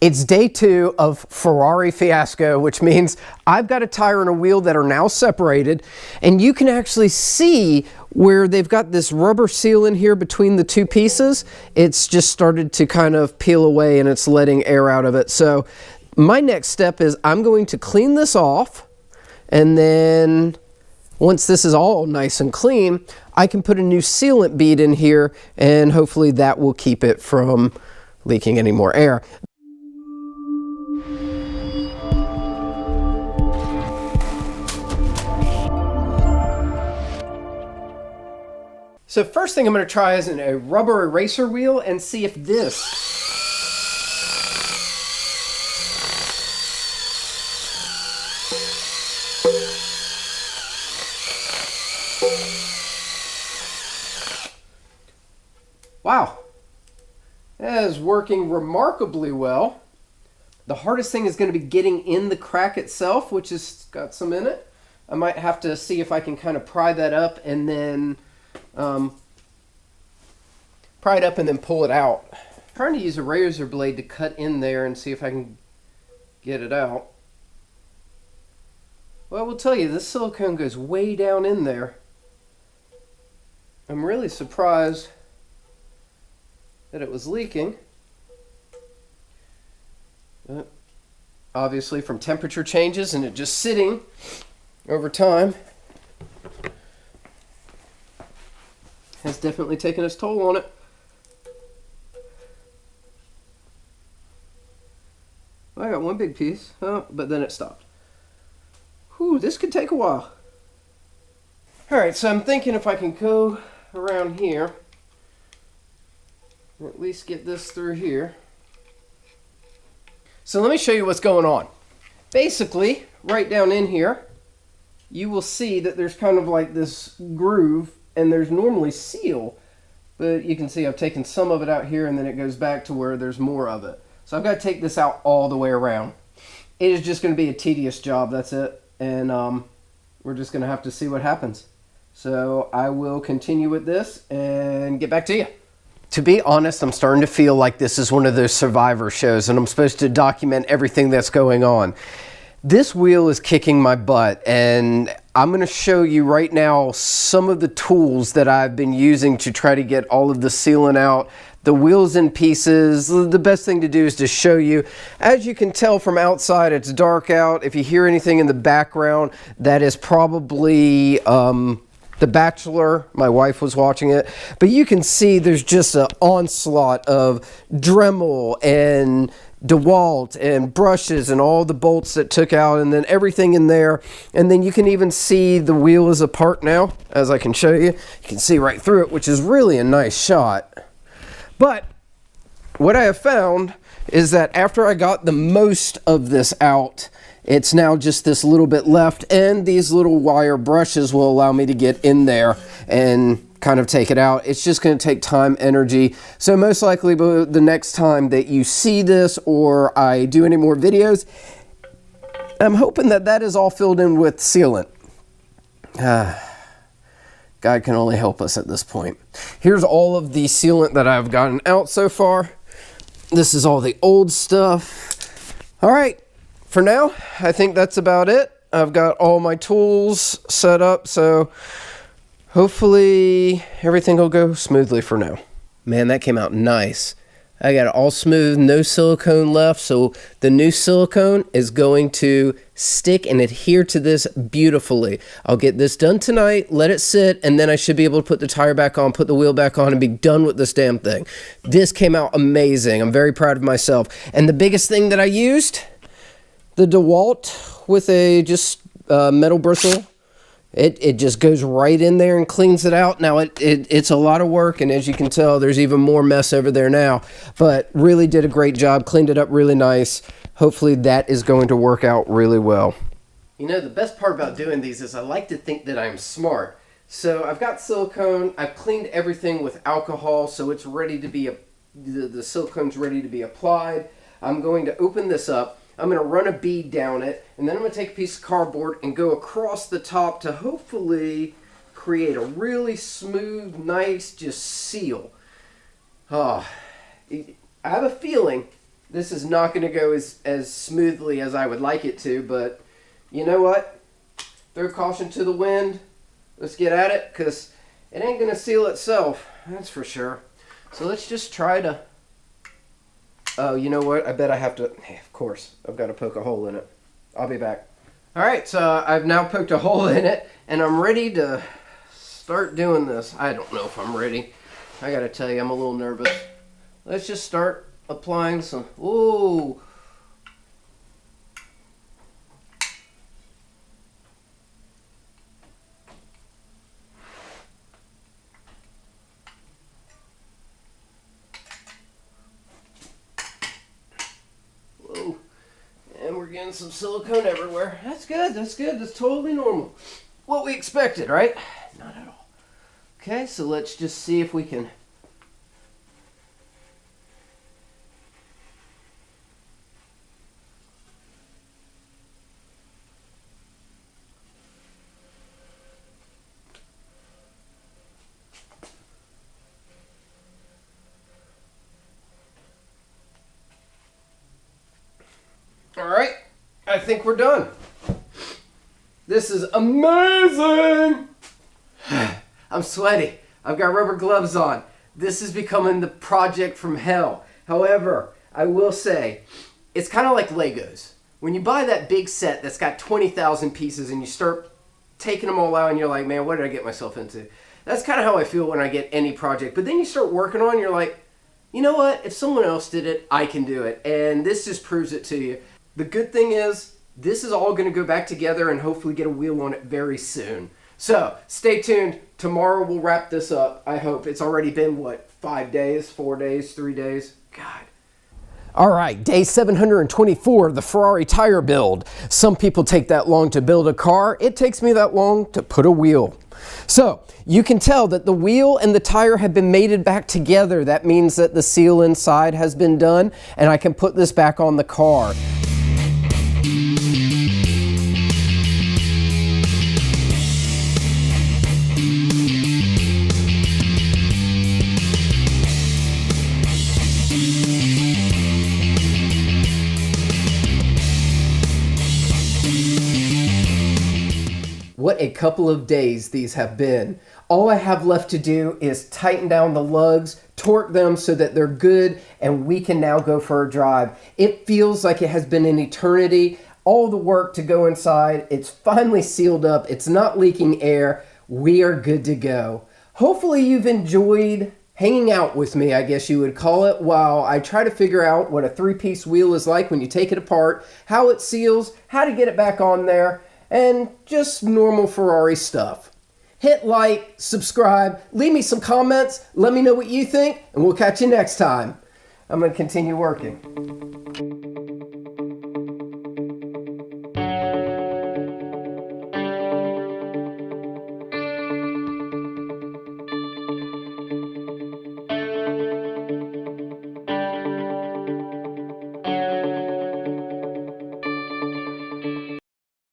It's day 2 of Ferrari fiasco, which means I've got a tire and a wheel that are now separated, and you can actually see where they've got this rubber seal in here between the two pieces. It's just started to kind of peel away and it's letting air out of it. So my next step is I'm going to clean this off, and then once this is all nice and clean, I can put a new sealant bead in here, and hopefully that will keep it from leaking any more air. So first thing I'm going to try is a rubber eraser wheel and see if this wow, that is working remarkably well. The hardest thing is going to be getting in the crack itself, which has got some in it. I might have to see if I can kind of pry that up and then pull it out. I'm trying to use a razor blade to cut in there and see if I can get it out. Well, I will tell you, this silicone goes way down in there. I'm really surprised that it was leaking. But obviously from temperature changes and it just sitting over time has definitely taken its toll on it. Well, I got one big piece, but then it stopped. Whew, this could take a while. Alright, so I'm thinking if I can go around here, or at least get this through here. So let me show you what's going on. Basically, right down in here, you will see that there's kind of like this groove, and there's normally seal, but you can see I've taken some of it out here and then it goes back to where there's more of it. So I've got to take this out all the way around. It is just going to be a tedious job, that's it. And we're just going to have to see what happens. So I will continue with this and get back to you. To be honest, I'm starting to feel like this is one of those Survivor shows and I'm supposed to document everything that's going on. This wheel is kicking my butt, and I'm going to show you right now some of the tools that I've been using to try to get all of the sealant out. The wheel's in pieces. The best thing to do is to show you. As you can tell from outside, it's dark out. If you hear anything in the background, that is probably The Bachelor. My wife was watching it. But you can see there's just an onslaught of Dremel and DeWalt and brushes and all the bolts that took out, and then everything in there. And then you can even see the wheel is apart now, as I can show you. You can see right through it, which is really a nice shot. But what I have found is that after I got the most of this out, it's now just this little bit left, and these little wire brushes will allow me to get in there and kind of take it out. It's just going to take time, energy. So most likely the next time that you see this or I do any more videos, I'm hoping that that is all filled in with sealant. God can only help us at this point. Here's all of the sealant that I've gotten out so far. This is all the old stuff. All right, for now, I think that's about it. I've got all my tools set up, so hopefully everything will go smoothly for now. Man, that came out nice. I got it all smooth, no silicone left, so the new silicone is going to stick and adhere to this beautifully. I'll get this done tonight, let it sit, and then I should be able to put the tire back on, put the wheel back on, and be done with this damn thing. This came out amazing. I'm very proud of myself. And the biggest thing that I used, the DeWalt with a just metal bristle. It just goes right in there and cleans it out. Now, it's a lot of work, and as you can tell, there's even more mess over there now. But really did a great job, cleaned it up really nice. Hopefully that is going to work out really well. You know, the best part about doing these is I like to think that I'm smart. So I've got silicone. I've cleaned everything with alcohol, so it's ready to be, the silicone's ready to be applied. I'm going to open this up. I'm going to run a bead down it, and then I'm going to take a piece of cardboard and go across the top to hopefully create a really smooth, nice, just seal. I have a feeling This is not going to go as smoothly as I would like it to, but you know what? Throw caution to the wind. Let's get at it, because it ain't going to seal itself, that's for sure. So let's just try to... Oh, you know what? I bet I have to... Of course, I've got to poke a hole in it. I'll be back. Alright, so I've now poked a hole in it, and I'm ready to start doing this. I don't know if I'm ready. I gotta tell you, I'm a little nervous. Let's just start applying some... Ooh! Whoa. And we're getting some silicone everywhere. That's good, that's good. That's totally normal. What we expected, right? Not at all. Okay, so let's just see if we can... All right, I think we're done. This is amazing. I'm sweaty. I've got rubber gloves on. This is becoming the project from hell. However, I will say, it's kind of like Legos. When you buy that big set that's got 20,000 pieces and you start taking them all out and you're like, man, what did I get myself into? That's kind of how I feel when I get any project. But then you start working on it and you're like, you know what? If someone else did it, I can do it. And this just proves it to you. The good thing is, this is all going to go back together and hopefully get a wheel on it very soon. So, stay tuned. Tomorrow we'll wrap this up. I hope. It's already been, what, 5 days, 4 days, 3 days? God. All right, day 724 of the Ferrari tire build. Some people take that long to build a car. It takes me that long to put a wheel. So, you can tell that the wheel and the tire have been mated back together. That means that the seal inside has been done, and I can put this back on the car. What a couple of days these have been. All I have left to do is tighten down the lugs, torque them so that they're good, and we can now go for a drive. It feels like it has been an eternity. All the work to go inside, it's finally sealed up, it's not leaking air. We are good to go. Hopefully you've enjoyed hanging out with me, I guess you would call it, while I try to figure out what a three-piece wheel is like when you take it apart, how it seals, how to get it back on there, and just normal Ferrari stuff. Hit like, subscribe, leave me some comments, let me know what you think, and we'll catch you next time. I'm going to continue working.